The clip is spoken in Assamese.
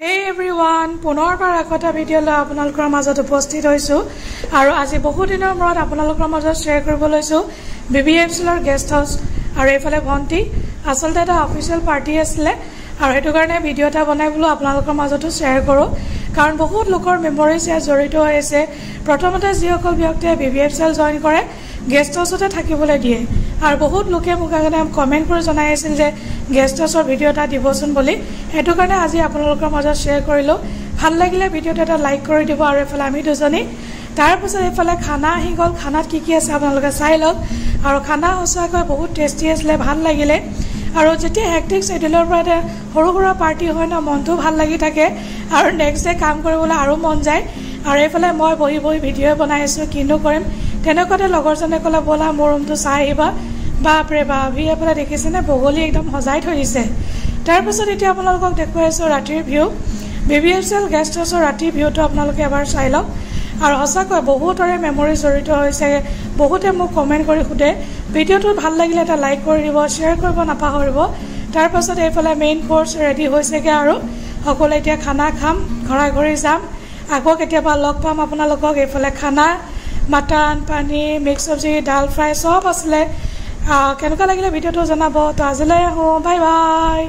Hey everyone, পুনৰবাৰ এটা ভিডিঅ' লৈ আপোনালোকৰ মাজত উপস্থিত হৈছো আৰু আজি বহু দিনৰ মূৰত আপোনালোকৰ মাজত শ্বেয়াৰ কৰিব লৈছো BBFCলৰ গেষ্ট হাউস আৰু এফালে ভন্টি আসলতে এটা অফিচিয়েল পাৰ্টি আছিল আৰু হেতু কাৰণে ভিডিঅ' এটা বনাই বলো আপোনালোকৰ মাজত শ্বেয়াৰ কৰো কাৰণ বহুত লোকৰ মেমৰিজ ইয়াত জড়িত হৈ আছে প্ৰথমতে যিসকল ব্যক্তিয়ে BBFCল জয়েন কৰে গেষ্ট হাউসতে থাকিবলৈ দিয়ে আৰু বহুত লোকে মোক আগতে কমেন্ট কৰি জনাই আছিল যে গেষ্ট হাউসৰ ভিডিঅ' এটা দিবচোন বুলি হেতু কাৰণে আজি আপোনালোকৰ মাজত শ্বেয়াৰ কৰিলো ভাল লাগিলে ভিডিঅ'টো এটা লাইক কৰি দিব আৰু এফালে আমি দুজনী তাৰ পাছত এফালে খানা আহি গল খানাত কি আছে আপোনালোকে চাই লওক আৰু খানা হসাকৈ বহুত টেষ্টি আছিল ভাল লাগিলে আৰু যেতিয়া হেক্টিক শেডিউলৰ পৰা সৰু সৰু পাৰ্টি হয় না মনটো ভাল লাগি থাকে আৰু নেক্সট ডে কাম কৰিবলৈ আৰু মন যায় আৰু এফালে মই বহি ভিডিঅ' বনাই আছো কিনো কৰিম তেনেকুৱাতে লগৰজনে কলা বলা মোৰ ৰুমটো চাই আহিবা বাপৰে বাভি এফালে দেখিছেনে বগলী একদম সজাই থৈ দিছে তাৰ পাছত এতিয়া আপোনালোকক দেখুৱাই আছো ৰাতিৰ ভিউ BBFCল গেষ্ট হাউসৰ ৰাতিৰ ভিউটো আপোনালোকে এবাৰ চাই লওক আৰু হসাকৈ বহুতৰে মেমৰি জড়িত হৈছে বহুতে মোক কমেন্ট কৰি খুদে ভিডিঅ'টো ভাল লাগিলে এটা লাইক কৰি দিব শ্বেয়াৰ কৰিব নাপাহৰিব তাৰ পাছত এইফালে মেইন কোৰ্স ৰেডি হৈছেগে আৰু সকলো এতিয়া খানা খাম ঘৰা যাম আকৌ কেতিয়াবা লগ পাম আপোনালোকক এইফালে খানা মটন পনীৰ মিক্স সবজি ডাল ফ্ৰাই সব আছে কেনেকুৱা লাগিলে ভিডিঅ'টো জনাব তো আজিলৈ বাই বাই